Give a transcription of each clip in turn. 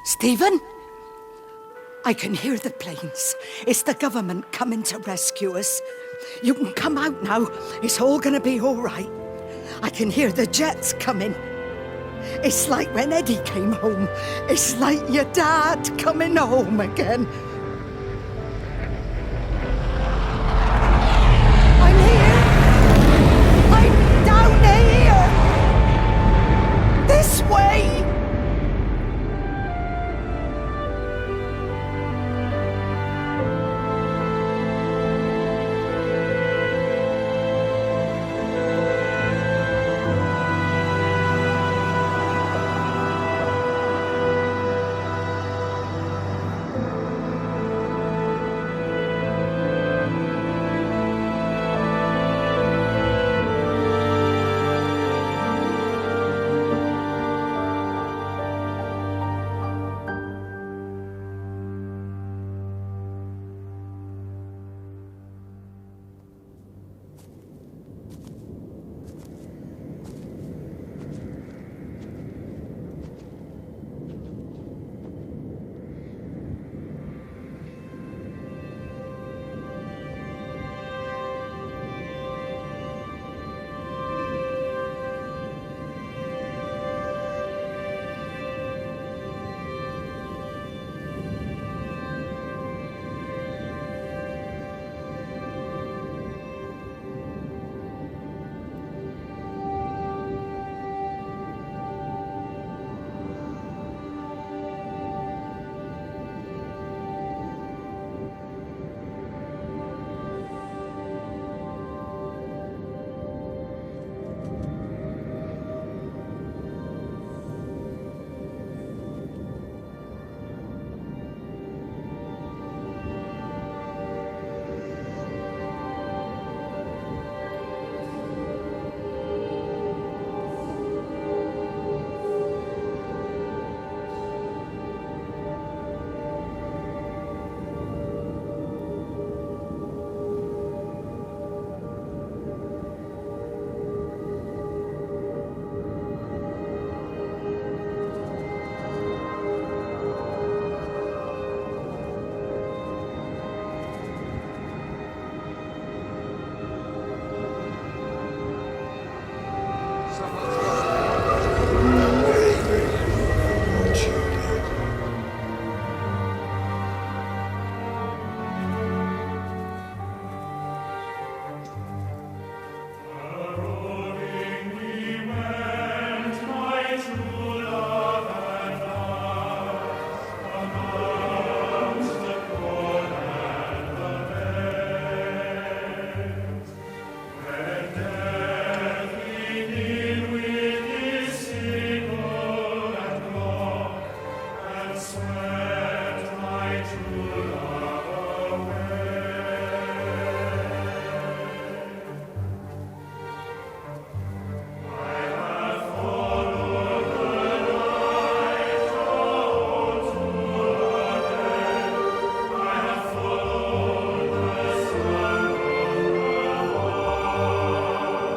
Stephen? I can hear the planes. It's the government coming to rescue us. You can come out now. It's all gonna be all right. I can hear the jets coming. It's like when Eddie came home. It's like your dad coming home again. I'm here. I'm down here. This way.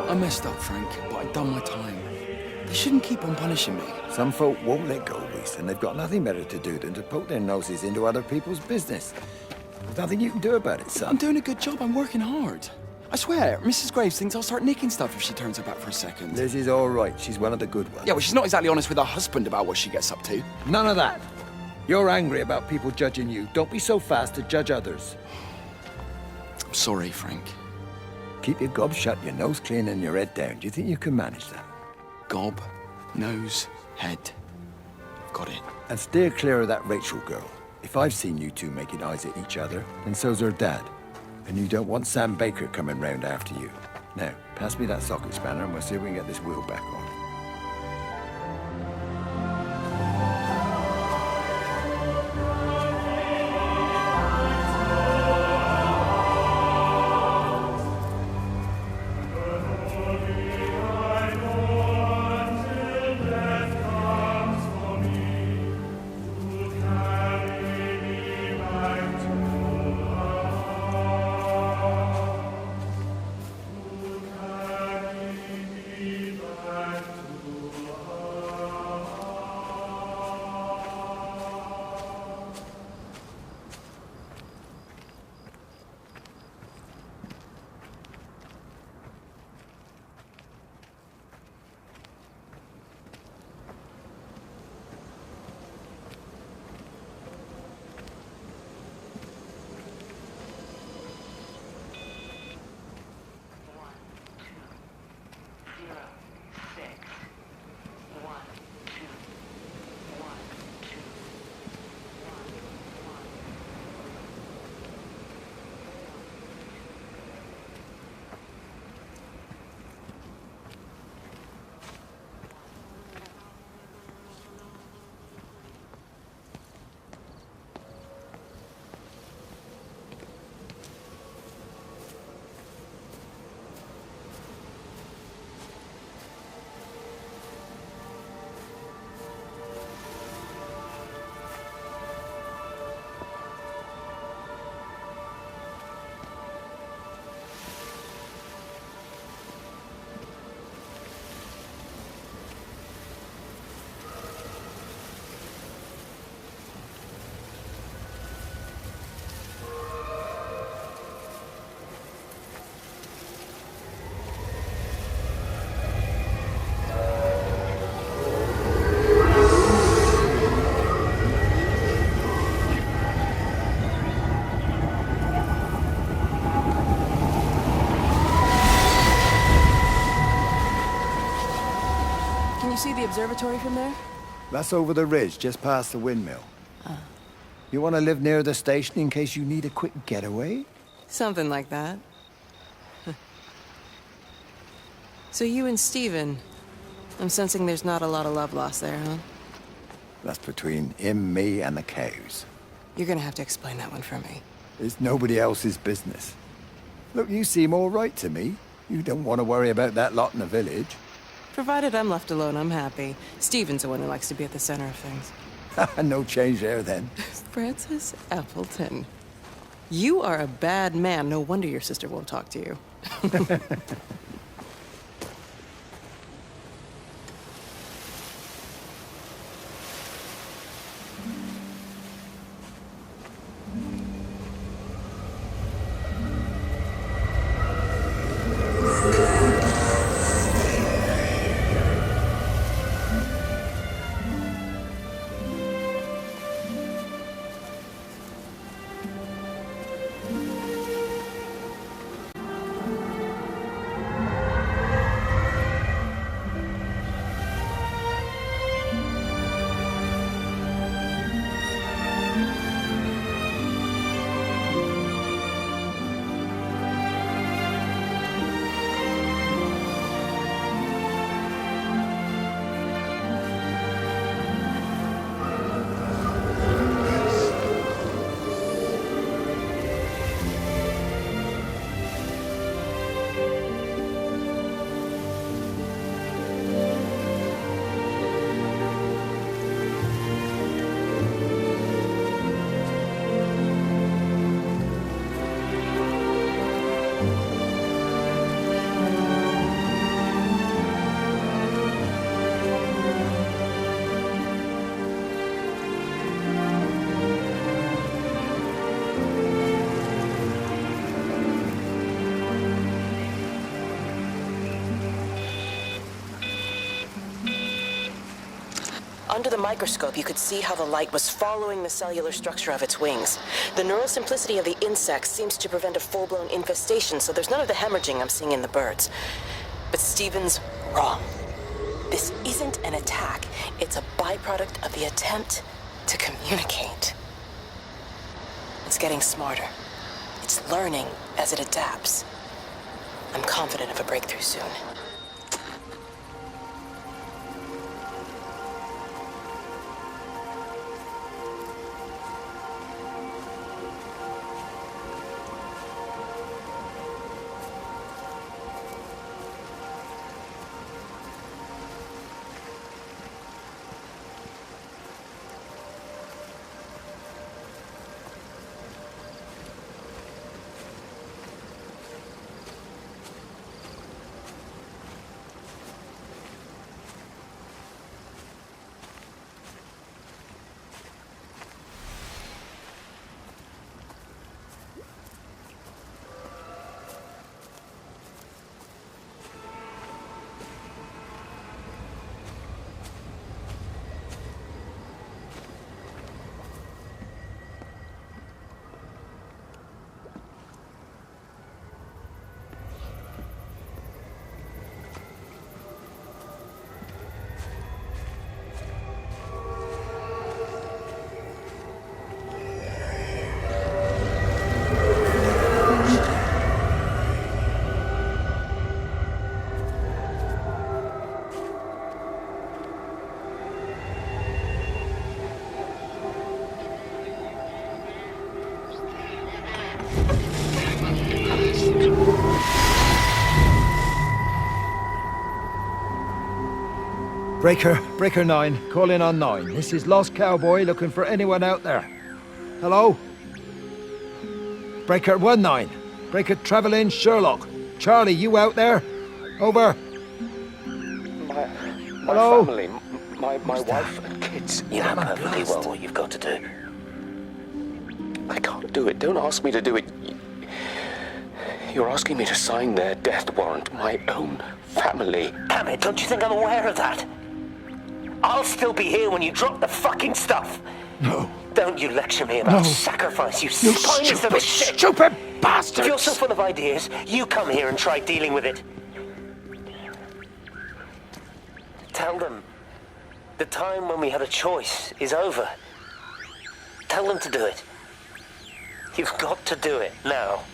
I messed up, Frank, but I'd done my time. They shouldn't keep on punishing me. Some folk won't let go, Reese, and they've got nothing better to do than to poke their noses into other people's business. There's nothing you can do about it, son. I'm doing a good job. I'm working hard. I swear, Mrs. Graves thinks I'll start nicking stuff if she turns her back for a second. Lizzie's all right. She's one of the good ones. Yeah, well, she's not exactly honest with her husband about what she gets up to. None of that. You're angry about people judging you. Don't be so fast to judge others. I'm sorry, Frank. Keep your gob shut, your nose clean, and your head down. Do you think you can manage that? Gob, nose, head. Got it. And steer clear of that Rachel girl. If I've seen you two making eyes at each other, then so's her dad. And you don't want Sam Baker coming round after you. Now, pass me that socket spanner and we'll see if we can get this wheel back on. observatory from there? That's over the ridge, just past the windmill. You want to live near the station in case you need a quick getaway? Something like that. So you and Steven, I'm sensing there's not a lot of love lost there, huh? That's between him, me, and the cows. You're gonna have to explain that one for me. It's nobody else's business. Look, you seem all right to me. You don't want to worry about that lot in the village. Provided I'm left alone, I'm happy. Steven's the one who likes to be at the center of things. No change there, then. Francis Appleton. You are a bad man. No wonder your sister won't talk to you. Under the microscope, you could see how the light was following the cellular structure of its wings. The neural simplicity of the insects seems to prevent a full-blown infestation, so there's none of the hemorrhaging I'm seeing in the birds. But Steven's wrong. This isn't an attack. It's a byproduct of the attempt to communicate. It's getting smarter. It's learning as it adapts. I'm confident of a breakthrough soon. Breaker 9, call in on 9. This is Lost Cowboy looking for anyone out there. Hello? Breaker 19. Breaker Travelin Sherlock. Charlie, you out there? Over. My Hello? family, my wife and kids. You know perfectly well what you've got to do. I can't do it. Don't ask me to do it. You're asking me to sign their death warrant. My own family. Damn it, don't you think I'm aware of that? I'll still be here when you drop the fucking stuff. No. Don't you lecture me about No. sacrifice, you You spineless little shit. stupid bastard! If you're so full of ideas, you come here and try dealing with it. Tell them The time when we had a choice is over. Tell them to do it. You've got to do it now.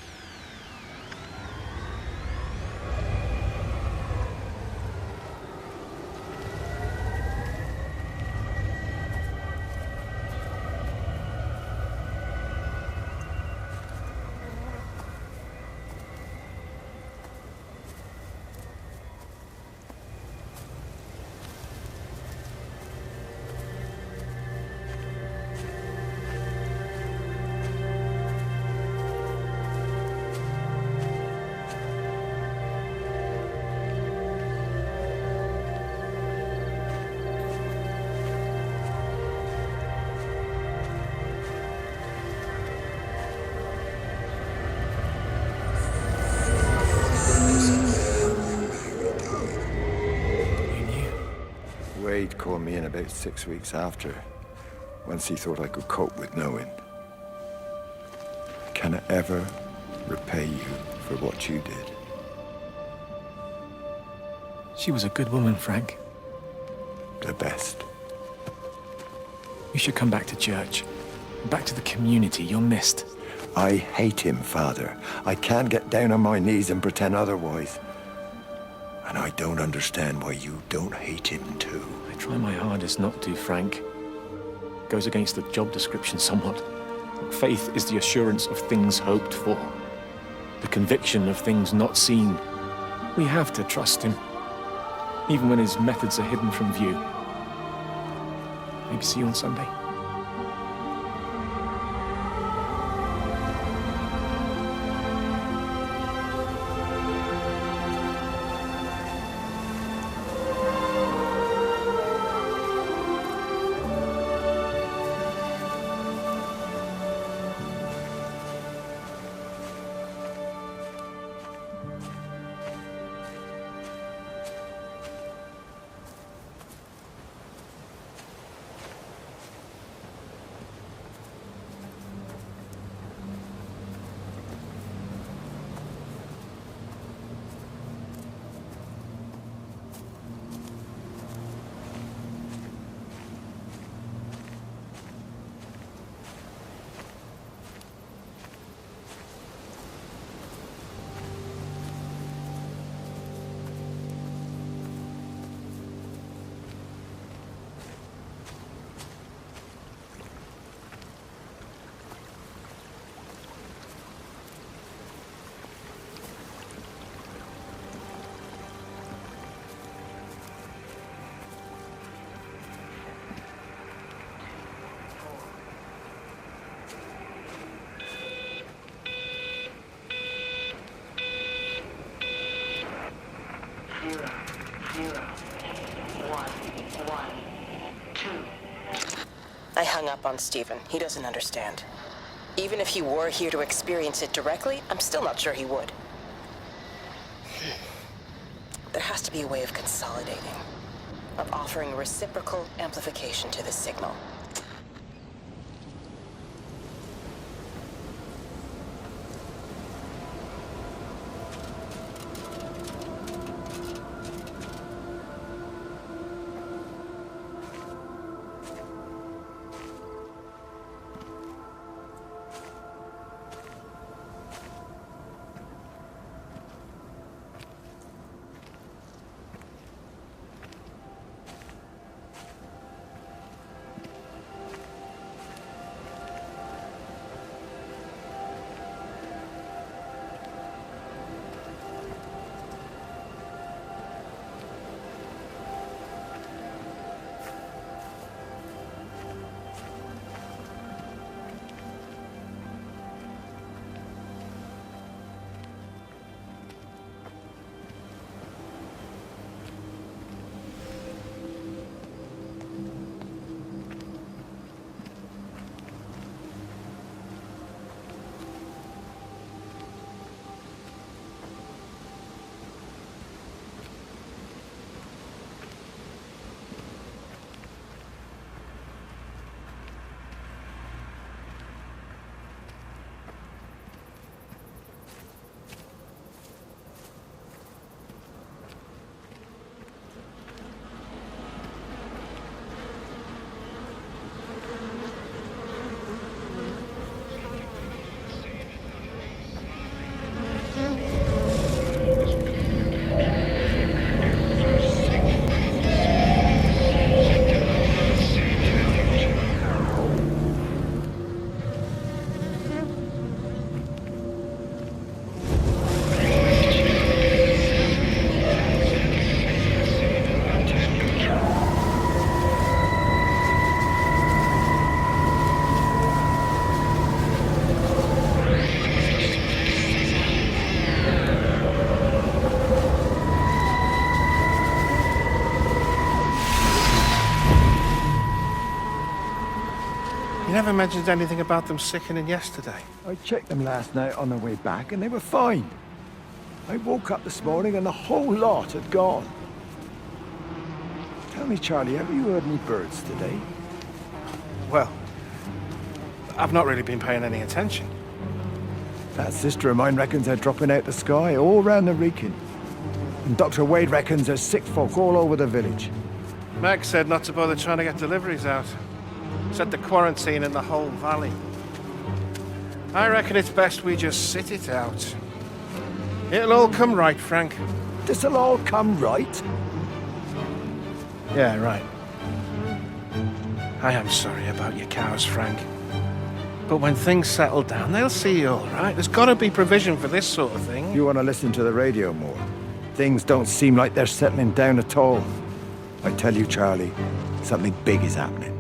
Wade called me in about 6 weeks after, once he thought I could cope with knowing. Can I ever repay you for what you did? She was a good woman, Frank. The best. You should come back to church. Back to the community. You're missed. I hate him, Father. I can't get down on my knees and pretend otherwise. And I don't understand why you don't hate him too. I try my hardest not to, Frank. Goes against the job description somewhat. Faith is the assurance of things hoped for. The conviction of things not seen. We have to trust him, even when his methods are hidden from view. Maybe see you on Sunday. I hung up on Stephen. He doesn't understand. Even if he were here to experience it directly, I'm still not sure he would. There has to be a way of consolidating, of offering reciprocal amplification to the signal. You never mentioned anything about them sickening yesterday. I checked them last night on the way back, and they were fine. I woke up this morning and the whole lot had gone. Tell me, Charlie, have you heard any birds today? Well, I've not really been paying any attention. That sister of mine reckons they're dropping out the sky all round the Wrekin. And Dr. Wade reckons there's sick folk all over the village. Meg said not to bother trying to get deliveries out. Said the quarantine in the whole valley. I reckon it's best we just sit it out. It'll all come right, Frank. This'll all come right? Yeah, right. I am sorry about your cows, Frank. But when things settle down, they'll see you all right. There's got to be provision for this sort of thing. You want to listen to the radio more? Things don't seem like they're settling down at all. I tell you, Charlie, something big is happening.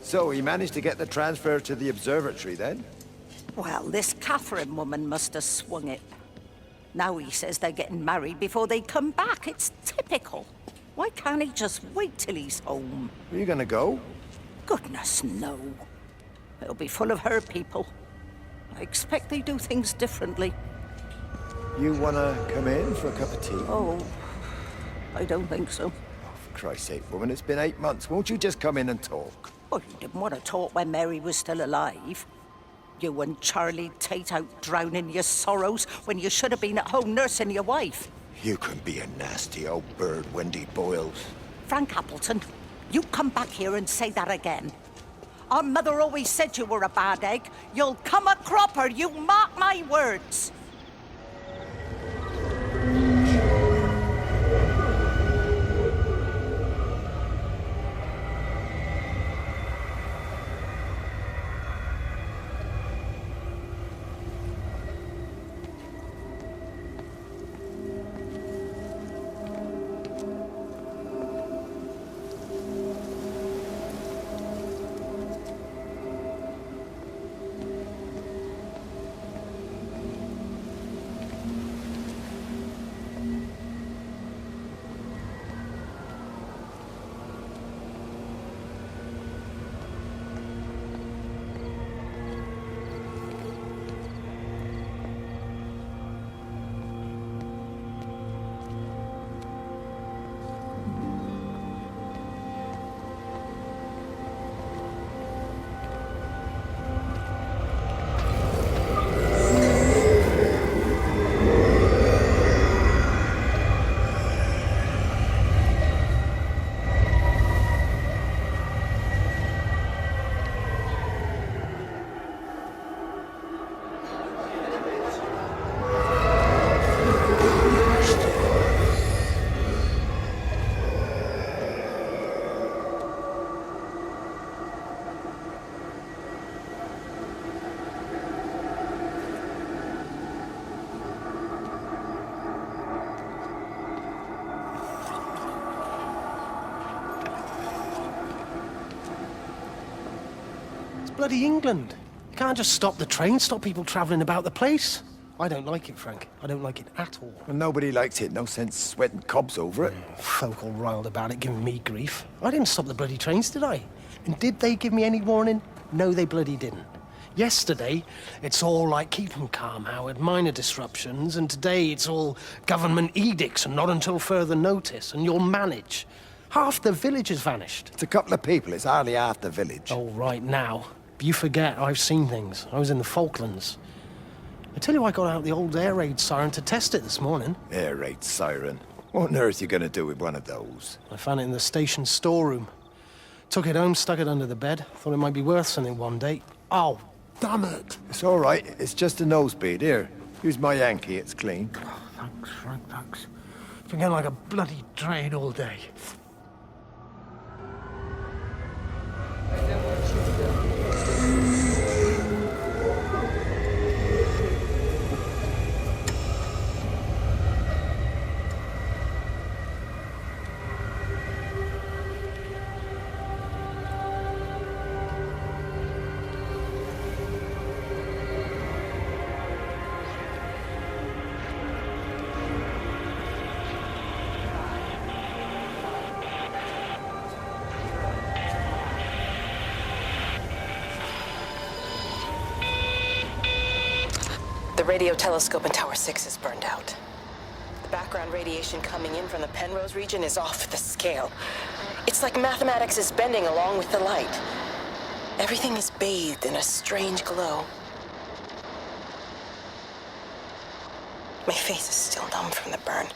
So he managed to get the transfer to the observatory then? Well, this Catherine woman must have swung it. Now he says they're getting married before they come back. It's typical. Why can't he just wait till he's home? Are you gonna go? Goodness, no. It'll be full of her people. I expect they do things differently. You wanna come in for a cup of tea? Oh, I don't think so. Oh, for Christ's sake, woman, it's been 8 months. Won't you just come in and talk? Well, you didn't want to talk when Mary was still alive. You and Charlie Tate out drowning your sorrows when you should have been at home nursing your wife. You can be a nasty old bird, Wendy Boyles. Frank Appleton, you come back here and say that again. Our mother always said you were a bad egg. You'll come a cropper, you mark my words. Bloody England. You can't just stop the train, stop people travelling about the place. I don't like it, Frank. I don't like it at all. Well, nobody likes it. No sense sweating cobs over it. Folk all riled about it, giving me grief. I didn't stop the bloody trains, did I? And did they give me any warning? No, they bloody didn't. Yesterday, it's all like, keep 'em calm, Howard, minor disruptions, and today it's all government edicts and not until further notice, and you'll manage. Half the village has vanished. It's a couple of people. It's hardly half the village. Oh, right now. But you forget, I've seen things. I was in the Falklands. I tell you, I got out the old air raid siren to test it this morning. Air raid siren. What on earth are you going to do with one of those? I found it in the station storeroom. Took it home, stuck it under the bed. Thought it might be worth something one day. Oh, damn it. It's all right. It's just a nosebleed. Here, use my Yankee. It's clean. Oh, thanks, Frank, thanks. It's been getting like a bloody train all day. The radio telescope in Tower 6 is burned out. The background radiation coming in from the Penrose region is off the scale. It's like mathematics is bending along with the light. Everything is bathed in a strange glow. My face is still numb from the burn.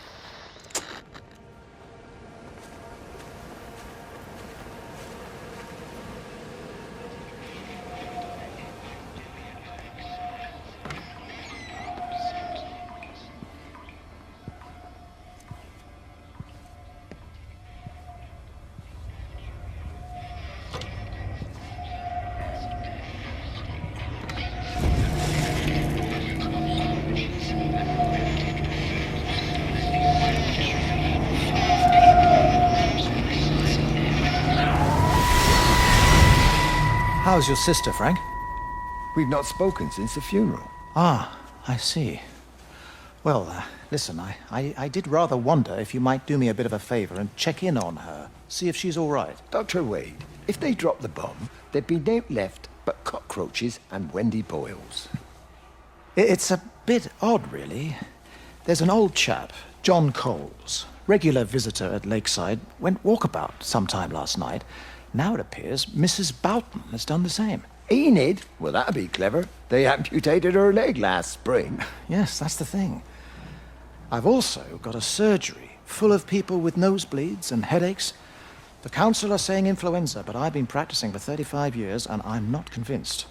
How's your sister, Frank? We've not spoken since the funeral. Ah, I see. Well, listen, I did rather wonder if you might do me a bit of a favor and check in on her, see if she's all right. Dr. Wade, if they dropped the bomb, there'd be no left but cockroaches and Wendy Boyles. It's a bit odd, really. There's an old chap, John Coles, regular visitor at Lakeside, went walkabout sometime last night. Now it appears Mrs. Boughton has done the same. Enid? Well, that'd be clever. They amputated her leg last spring. Yes, that's the thing. I've also got a surgery full of people with nosebleeds and headaches. The council are saying influenza, but I've been practicing for 35 years and I'm not convinced.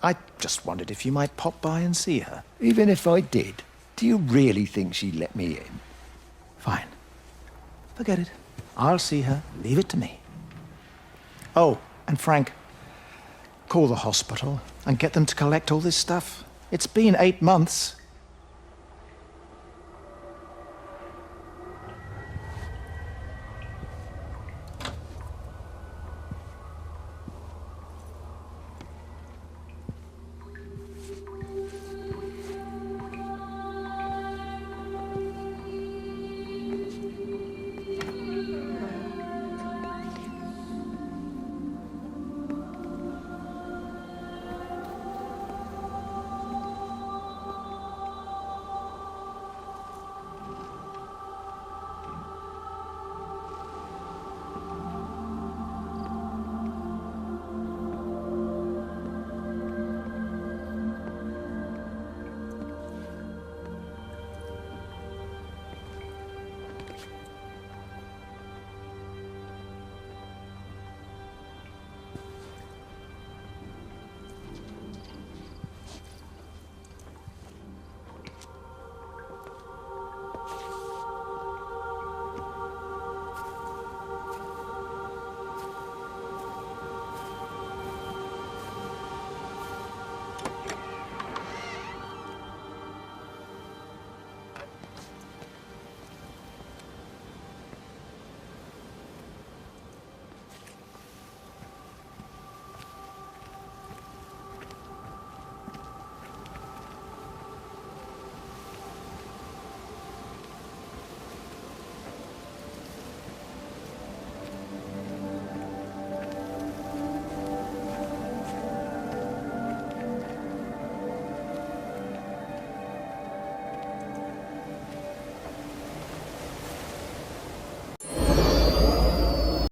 I just wondered if you might pop by and see her. Even if I did, do you really think she'd let me in? Fine. Forget it. I'll see her. Leave it to me. Oh, and Frank, call the hospital and get them to collect all this stuff. It's been 8 months.